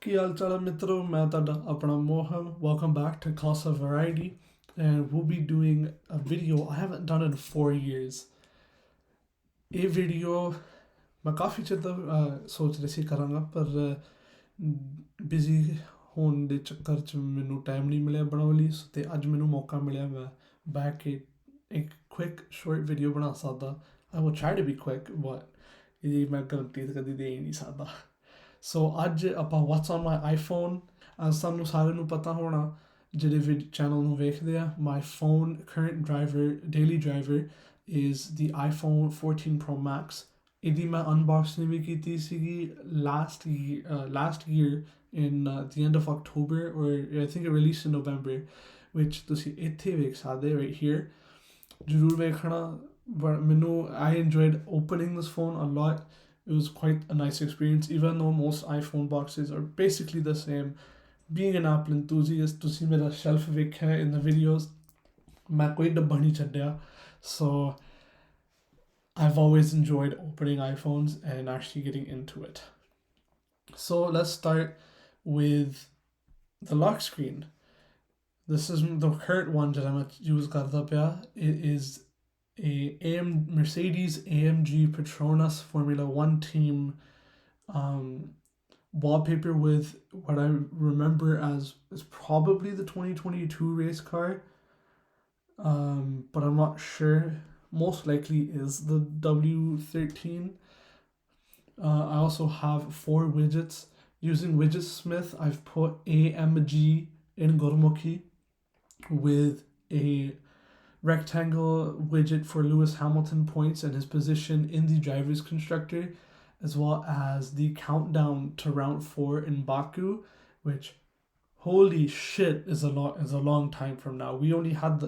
ਕੀ ਹਾਲ ਚਾਲ ਹੈ ਮਿੱਤਰੋ ਮੈਂ ਤੁਹਾਡਾ ਆਪਣਾ Mohan welcome back to Casa Variety and we'll be doing a video I haven't done in 4 years ਇਹ ਵੀਡੀਓ ਮੈਂ ਕਾਫੀ ਚਿਰ ਤੋਂ ਸੋਚ ਰਹੀ ਸੀ ਕਰਾਂਗਾ ਪਰ ਬਿਜ਼ੀ ਹੋਣ ਦੇ ਚੱਕਰ 'ਚ ਮੈਨੂੰ ਟਾਈਮ ਨਹੀਂ ਮਿਲਿਆ ਬਣਾਉਣ ਲਈ ਤੇ ਅੱਜ ਮੈਨੂੰ ਮੌਕਾ ਮਿਲਿਆ ਮੈਂ ਬੈਠ ਕੇ ਇੱਕ ਕੁਇਕ ਸ਼ਾਰਟ ਵੀਡੀਓ ਬਣਾ ਸਕਦਾ I will try to be quick but ਇਹਦੀ ਮੈਂ ਗਰੰਟੀ ਤਾਂ ਕਦੀ ਦੇ ਹੀ ਨਹੀਂ ਸਕਦਾ ਸੋ ਅੱਜ ਆਪਾਂ what's on my iPhone as ਤੁਹਾਨੂੰ ਸਾਰਿਆਂ ਨੂੰ ਪਤਾ ਹੋਣਾ ਜਿਹੜੇ ਚੈਨਲ ਨੂੰ ਵੇਖਦੇ ਆ my phone current driver daily driver is the iPhone 14 Pro Max ਇਹਦੀ ਮੈਂ unboxing ਵੀ ਕੀਤੀ ਸੀਗੀ last year in the end of October or I think it released in November which ਤੁਸੀਂ ਇੱਥੇ ਵੇਖ ਸਕਦੇ right here ਜ਼ਰੂਰ ਵੇਖਣਾ but ਮੈਨੂੰ I enjoyed opening this phone a lot. It was quite a nice experience even though most iPhone boxes are basically the same. Being an Apple enthusiast ਤੁਸੀਂ ਮੇਰਾ shelf ਵੇਖਿਆ in the videos ਮੈਂ ਕੋਈ ਡੱਬਾ ਨਹੀਂ ਛੱਡਿਆ so I've always enjoyed opening iPhones and actually getting into it. So let's start with the lock screen. This is the current one that I'm use karda pya. It is Mercedes AMG Petronas Formula One team wallpaper with what I remember as is probably the 2022 race car, but I'm not sure. Most likely is the W13. I also have 4 widgets. Using Widgetsmith, I've put AMG in Gurmukhi with a rectangle widget for Lewis Hamilton points and his position in the driver's constructor, as well as the countdown to round 4 in Baku, which holy shit is a long time from now. We only had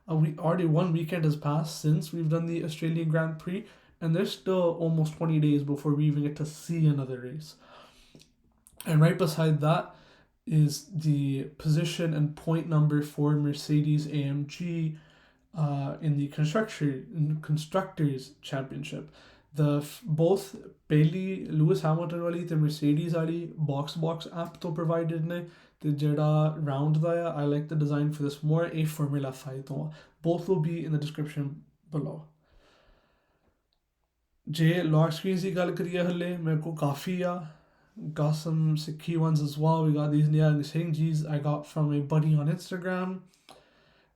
already 1 weekend has passed since we've done the Australian Grand Prix, and there's still almost 20 days before we even get to see another race. And right beside that is the position and point number for Mercedes AMG in the constructors championship. Both Bailey Lewis Hamilton wali the Mercedes wali box app to provided ne the jada round da I like the design for this more a Formula 5 to both will be in the description below. Je lock screens di gal kariye halle mere ko kafi got some key ones as well. We got these Niang Singhis I got from a buddy on Instagram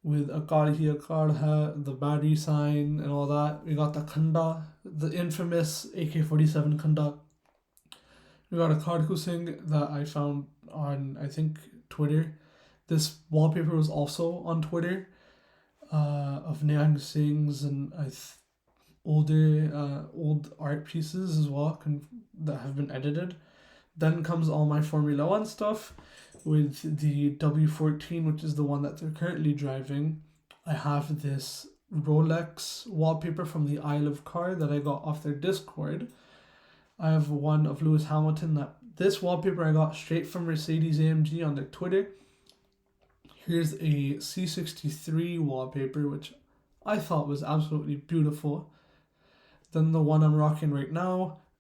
with a card here, card here, the battery sign and all that. We got the Khanda, the infamous AK-47 Khanda. We got a Kardku Singh that I found on, I think, Twitter. This wallpaper was also on Twitter of Niang Singhs and old art pieces as well that have been edited. Then comes all my Formula One stuff with the W14, which is the one that they're currently driving. I have this Rolex wallpaper from the Isle of Car that I got off their Discord. I have one of Lewis Hamilton. This wallpaper I got straight from Mercedes AMG on their Twitter. Here's a C63 wallpaper, which I thought was absolutely beautiful. Then the one I'm rocking right now,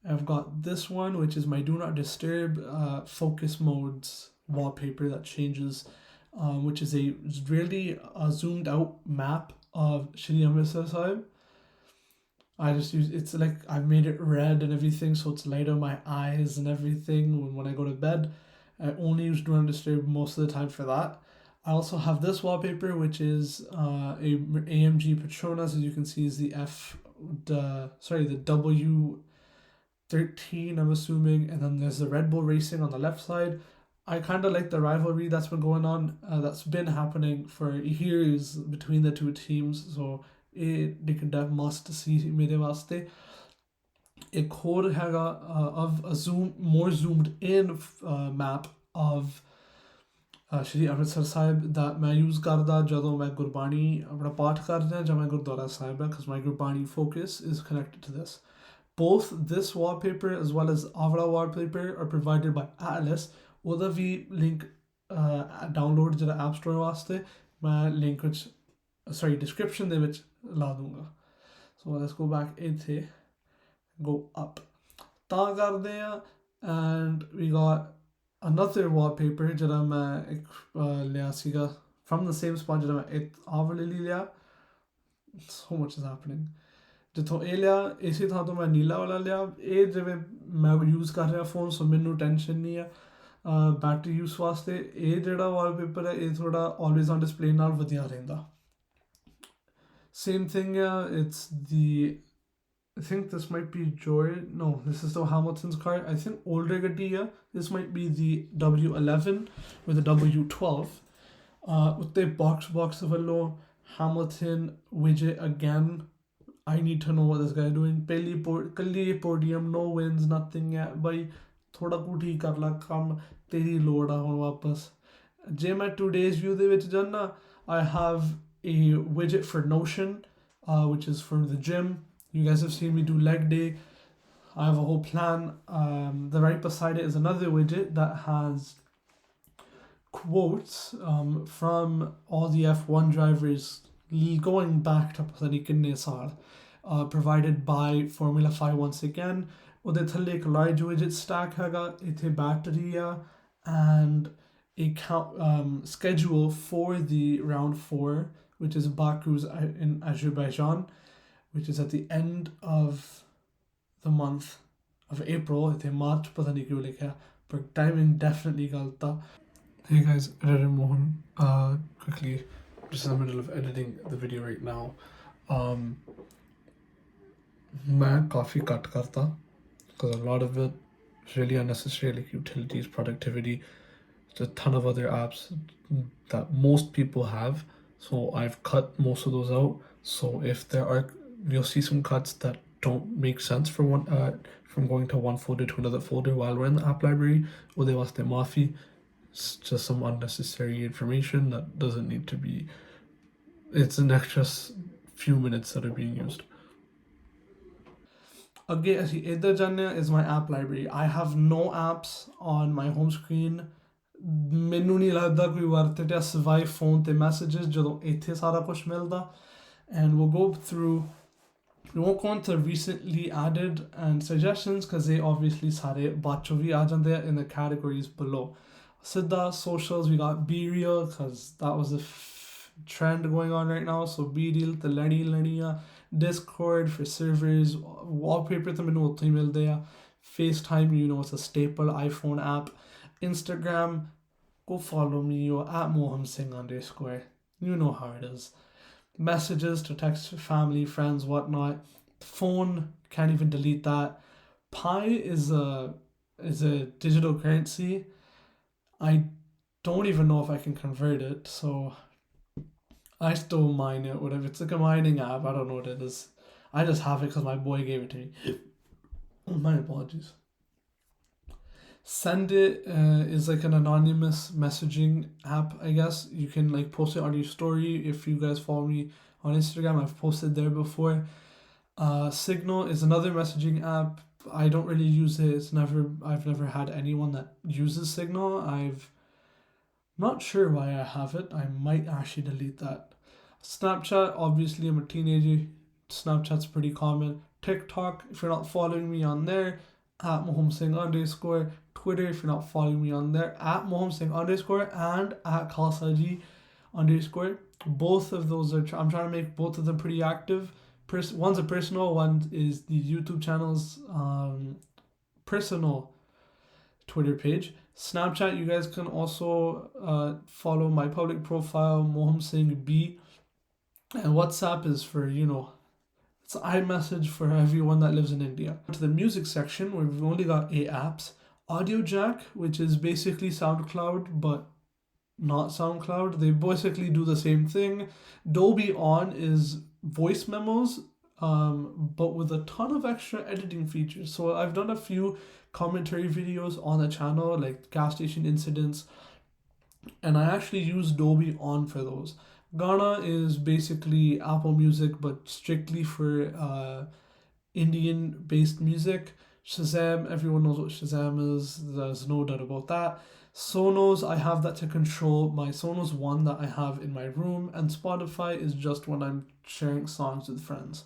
I've got this one, which is my Do Not Disturb focus modes wallpaper that changes, which is a really zoomed out map of Shri Amritsar Sahib. I just use it's like I've made it red and everything, so it's light on my eyes and everything when I go to bed. I only use Do Not Disturb most of the time for that. I also have this wallpaper, which is a AMG Petronas, as you can see, is the W13, I'm assuming, and then there's the Red Bull Racing on the left side. I kind of like the rivalry that's been going on, that's been happening for years between the two teams, so they could have must see mere vaste. Ek aur hega of a more zoomed in map of Shri Amritsar Sahib that मैं use करदा ਜਦੋਂ मैं ਗੁਰਬਾਣੀ ਆਪਣਾ ਪਾਠ ਕਰਦਾ ਜਾਂ ਮੈਂ ਗੁਰਦੁਆਰਾ ਸਾਹਿਬ because my gurbani focus is connected to this. Both this wallpaper as well as Avra wallpaper are provided by Atlas. Oda vi link download jada app store waste main link description de vich la dunga. So let's go back ithe, go up. Ta karde and we got another wallpaper ਜਿਹੜਾ ਮੈਂ ਇੱਕ ਲਿਆ ਸੀਗਾ from the same spot ਜਿਹੜਾ ਮੈਂ ਇਹ ਆਹ ਵਾਲੇ ਲਈ ਲਿਆ. So much is happening. ਜਿੱਥੋਂ ਇਹ ਲਿਆ ਇਸੇ ਥਾਂ ਤੋਂ ਮੈਂ ਨੀਲਾ ਵਾਲਾ ਲਿਆ. ਇਹ ਜਿਵੇਂ ਮੈਂ ਯੂਜ਼ ਕਰ ਰਿਹਾ ਫੋਨ, ਸੋ ਮੈਨੂੰ ਟੈਨਸ਼ਨ ਨਹੀਂ ਆ ਬੈਟਰੀ ਯੂਜ਼ ਵਾਸਤੇ. ਇਹ ਜਿਹੜਾ ਵਾਲਪੇਪਰ ਹੈ ਇਹ ਥੋੜਾ ਆਲਵੇਜ਼ ਔਨ ਡਿਸਪਲੇ ਨਾਲ ਵਧੀਆ ਰਹਿੰਦਾ. Same thing, it's the, I think this might be Jordan. No, this is still Hamilton's car. I think older Lageya. This might be the W11 or the W12. With the box of a low Hamilton widget again. I need to know what this guy is doing. Kalli podium, no wins, nothing yet. Bhai, thoda ku theek kar la kam, teri load aa hun wapas. Je main today's view de vich janna, I have a widget for Notion, which is for the gym. You guys have seen me do leg day. I have a whole plan. The right beside it is another widget that has quotes from all the F1 drivers going back to pata nahi kinne saal, provided by Formula 5 once again. ਉਹਦੇ ਥੱਲੇ ਇੱਕ large widget stack ਹੈਗਾ, ਇੱਥੇ battery ਆ, and a schedule for the round 4, which is Baku's in Azerbaijan, which is at the end of the month of April. It's March, pata nahi kyun likha, but timing definitely galt tha. Hey guys, editor Mohan. Quickly, just in the middle of editing the video right now. मैं काफ़ी cut करता because a lot of it is really unnecessary, like utilities, productivity. There's a ton of other apps that most people have, so I've cut most of those out. So if there are, you'll see some cuts that don't make sense for one from going to one folder to another folder while we're in the app library. Ode waste maafi. It's just some unnecessary information that doesn't need to be. It's an extra few minutes that are being used. Again, ਅਸੀਂ ਇੱਧਰ ਜਾਂਦੇ ਹਾਂ is my app library. I have no apps on my home screen. ਮੈਨੂੰ ਨਹੀਂ ਲੱਗਦਾ ਕੋਈ ਵਰਤਦਾ ਸਿਵਾਏ phone ਤੇ ਮੈਸੇजेस ਜਦੋਂ ਇੱਥੇ ਸਾਰਾ ਕੁਝ ਮਿਲਦਾ. And we'll go through, we won't go into recently added and suggestions because they obviously ਸਾਰੇ ਬਾਅਦ ਚੋਂ ਵੀ ਆ ਜਾਂਦੇ ਆ in the categories below. Siddha socials, we got Be Real because that was the trend going on right now. So Be Real, the Ladiya, Discord for servers, wallpaper to menu uthe milde ya. FaceTime, you know, it's a staple iPhone app. Instagram, go follow me at @mohamsingh_. You know how it is. Messages to text family, friends, whatnot. Phone, can't even delete that. Pi is a digital currency. I don't even know if I can convert it, so I still mine it, whatever. It's like a mining app. I don't know what it is. I just have it because my boy gave it to me. My apologies. Send It is like an anonymous messaging app, I guess. You can like post it on your story. If you guys follow me on Instagram, I've posted there before. Signal is another messaging app. I don't really use it. I've never had anyone that uses Signal. Not sure why I have it. I might actually delete that. Snapchat, obviously I'm a teenager. Snapchat's pretty common. TikTok, if you're not following me on there, @mohamsingh_. Twitter, if you're not following me on there, @mohamsingh_ and @khalsaji_. Both of those are, I'm trying to make both of them pretty active. One's a personal, one is the YouTube channel's personal Twitter page. Snapchat, you guys can also follow my public profile, Moham Singh B. And WhatsApp is for, you know, it's iMessage for everyone that lives in India. To the music section, where we've only got 8 apps. Audio Jack, which is basically SoundCloud, but not SoundCloud. They basically do the same thing. Dolby On is voice memos, but with a ton of extra editing features. So I've done a few commentary videos on the channel, like gas station incidents, and I actually use Dolby On for those. Ghana is basically Apple Music, but strictly for Indian-based music. Shazam, everyone knows what Shazam is. There's no doubt about that. Sonos, I have that to control my Sonos One that I have in my room, and Spotify is just when I'm sharing songs with friends.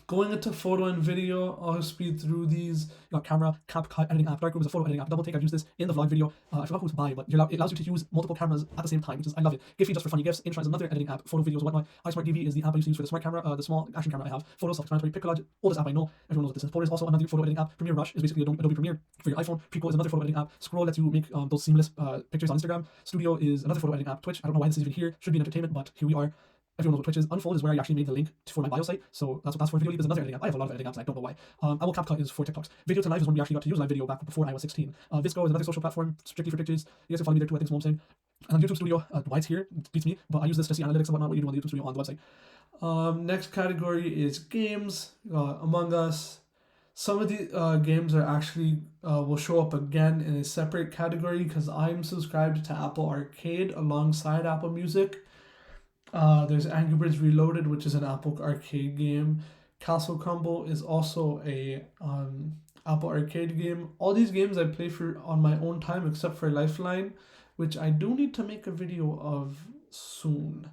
Going into photo and video, I'll speed through these. You got camera, CapCut, editing app. Darkroom is a photo editing app. Double take, I've used this in the vlog video. I forgot who to buy, but it allows you to use multiple cameras at the same time, which is, I love it. Giphy just for funny gifs. Inshine is another editing app. Photo videos, whatnot. iSmart DV is the app I used to use for the smart camera, the small action camera I have. Photos, self-explanatory. Piccolage, oldest app I know. Everyone knows what this is. Photo is also another photo editing app. Premiere Rush is basically Adobe Premiere for your iPhone. Prequel is another photo editing app. Scroll lets you make those seamless pictures on Instagram. Studio is another photo editing app. Twitch, I don't know why this is even here. Should be in entertainment, but here we are. Everyone knows what Twitch is. Unfold is where I actually made the link for my bio site, so that's what that's for. Video Leap is another editing app. I have a lot of editing apps and I don't know why. CapCut is for TikToks. Video to Live is when we actually got to use live video back before I was 16. Visco is another social platform strictly for pictures. You guys can follow me there too, I think is what I'm saying. And YouTube Studio, why it's here, it beats me, but I use this to see analytics and whatnot, what you do on the YouTube Studio on the website. Next category is games. Among Us. Some of the games are actually will show up again in a separate category because I'm subscribed to Apple Arcade alongside Apple Music. There's Angry Birds Reloaded, which is an Apple Arcade game. Castle Crumble is also a Apple Arcade game. All these games I play for on my own time except for Lifeline, which I do need to make a video of soon.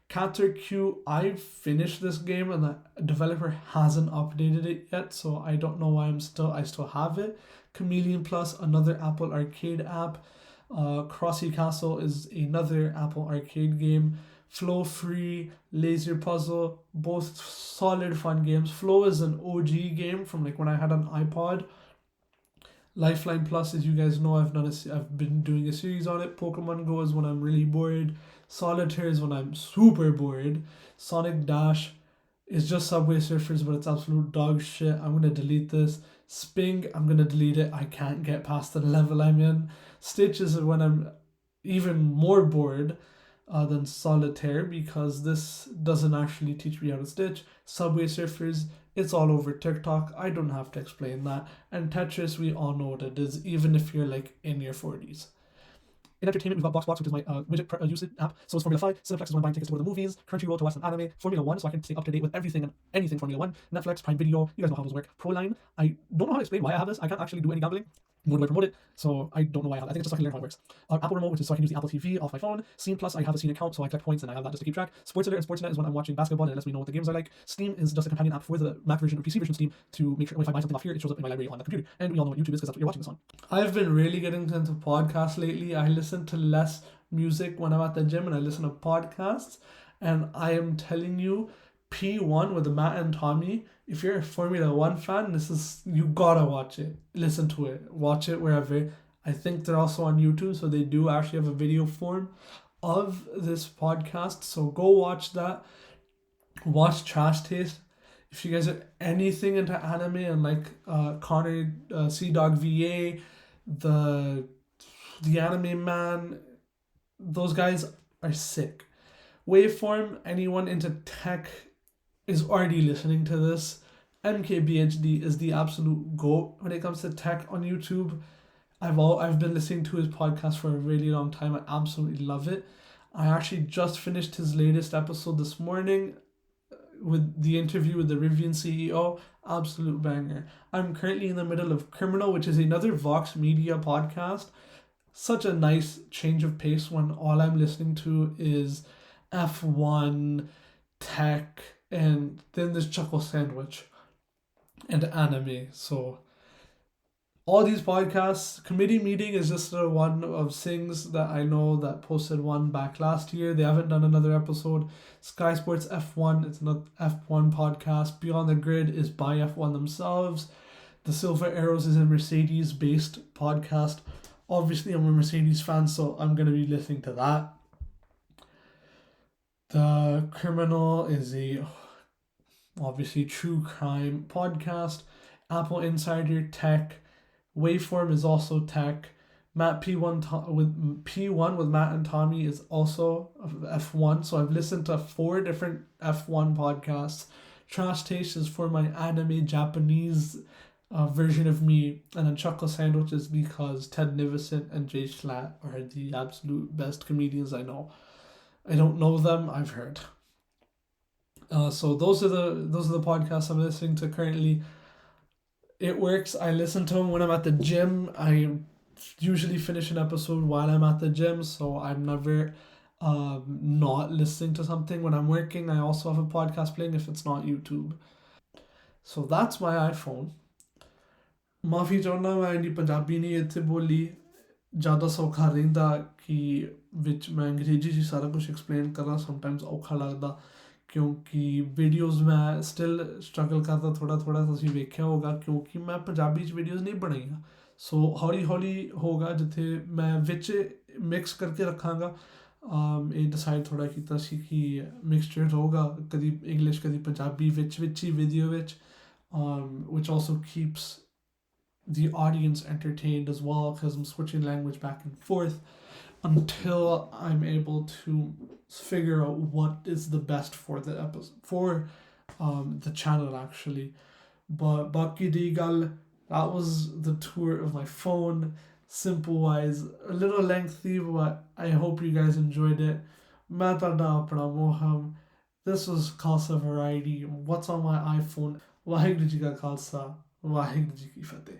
Cats Are Cute, I finished this game and the developer hasn't updated it yet, so I don't know why I still have it. Chameleon Plus, another Apple Arcade app. Crossy Castle is another Apple Arcade game. Flow Free, Laser Puzzle, both solid fun games. Flow is an OG game from like when I had an iPod. Lifeline Plus, as you guys know, I've been doing a series on it. Pokemon Go is when I'm really bored. Solitaire is when I'm super bored. Sonic Dash is just Subway Surfers, but it's absolute dog shit. I'm gonna delete this. Sping, I'm gonna delete it. I can't get past the level I'm in. Stitch is when I'm even more bored than Solitaire because this doesn't actually teach me how to stitch. Subway Surfers, it's all over TikTok. I don't have to explain that. And Tetris, we all know what it is, even if you're like in your 40s. In entertainment, we've got BoxBox, which is my widget usage app. So it's Formula 5. Cineplex is when I'm buying tickets to go to the movies. Crunchyroll to watch an anime. Formula 1, so I can stay up to date with everything and anything Formula 1. Netflix, Prime Video, you guys know how those work. Proline, I don't know how to explain why I have this. I can't actually do any gambling, nor do I promote it, so I don't know why I have it. I think it's just so I can learn how it works. Apple Remote, which is so I can use the Apple TV off my phone. Scene Plus, I have a Scene account, so I collect points and I have that just to keep track. Sports Alert and Sportsnet is when I'm watching basketball and it lets me know what the games are like. Steam is just a companion app for the Mac version or PC version of Steam to make sure if I buy something off here, it shows up in my library on the computer. And we all know what YouTube is because that's what you're watching this on. I've been really getting into podcasts lately. I listen to less music when I'm at the gym and I listen to podcasts. And I am telling you, P1 with Matt and Tommy, if you're a Formula 1 fan, you gotta watch it. Listen to it. Watch it wherever. I think they're also on YouTube, so they do actually have a video form of this podcast. So go watch that. Watch Trash Taste. If you guys are anything into anime and like Connor, Sea Dog VA, the Anime Man, those guys are sick. Waveform, anyone into tech is already listening to this. MKBHD is the absolute GOAT when it comes to tech on YouTube. I've been listening to his podcast for a really long time. I absolutely love it. I actually just finished his latest episode this morning with the interview with the Rivian CEO. Absolute banger. I'm currently in the middle of Criminal, which is another Vox Media podcast. Such a nice change of pace when all I'm listening to is F1, tech, and then there's Chuckle Sandwich and anime. So all these podcasts, Committee Meeting is just one of things that I know that posted one back last year. They haven't done another episode. Sky Sports F1, it's an F1 podcast. Beyond the Grid is by F1 themselves. The Silver Arrows is a Mercedes-based podcast. Obviously, I'm a Mercedes fan, so I'm going to be listening to that. The Criminal is a obviously true crime podcast. Apple Insider, tech. Waveform is also tech. P1 with Matt and Tommy is also F1. So I've listened to 4 different F1 podcasts. Trash Taste is for my anime Japanese version of me, and then Chuckle Sandwich is because Ted Nivison and Jay Schlatt are the absolute best comedians I know. I don't know them, I've heard. So those are the podcasts I'm listening to currently. It works. I listen to them when I'm at the gym. I usually finish an episode while I'm at the gym, so I'm never not listening to something. When I'm working, I also have a podcast playing if it's not YouTube. So that's my iPhone. ਮਾਫੀ ਚਾਹੁੰਦਾ ਮੈਂ ਇੰਨੀ ਪੰਜਾਬੀ ਨਹੀਂ ਇੱਥੇ ਬੋਲੀ, ਜ਼ਿਆਦਾ ਸੌਖਾ ਰਹਿੰਦਾ ਕਿ ਵਿੱਚ ਮੈਂ ਅੰਗਰੇਜ਼ੀ 'ਚ ਸਾਰਾ ਕੁਝ ਐਕਸਪਲੇਨ ਕਰਾਂ, ਸਮਟਾਈਮਸ ਔਖਾ ਲੱਗਦਾ ਕਿਉਂਕਿ ਵੀਡੀਓਜ਼ ਮੈਂ ਸਟਿਲ ਸਟਰਗਲ ਕਰਦਾ ਥੋੜ੍ਹਾ ਥੋੜ੍ਹਾ, ਤੁਸੀਂ ਵੇਖਿਆ ਹੋਗਾ ਕਿਉਂਕਿ ਮੈਂ ਪੰਜਾਬੀ 'ਚ ਵੀਡੀਓਜ਼ ਨਹੀਂ ਬਣਾਈਆਂ। ਸੋ ਹੌਲੀ ਹੌਲੀ ਹੋਗਾ ਜਿੱਥੇ ਮੈਂ ਵਿੱਚ ਮਿਕਸ ਕਰਕੇ ਰੱਖਾਂਗਾ। ਇਹ ਡਿਸਾਈਡ ਥੋੜ੍ਹਾ ਕੀਤਾ ਸੀ ਕਿ ਮਿਕਸਚਰ ਹੋਊਗਾ, ਕਦੀ ਇੰਗਲਿਸ਼ ਕਦੀ ਪੰਜਾਬੀ ਵਿੱਚ ਵਿੱਚ ਹੀ ਵੀਡੀਓ ਵਿੱਚ, which also keeps the audience entertained as well because I'm switching language back and forth until I'm able to figure out what is the best for the episode for the channel actually. But Baki Digal, that was the tour of my phone. Simple wise, a little lengthy, but I hope you guys enjoyed it. Matada apna moham. This was Khalsa Variety. What's on my iPhone? Waheguru Ji ka Khalsa, Waheguru Ji ki Fateh.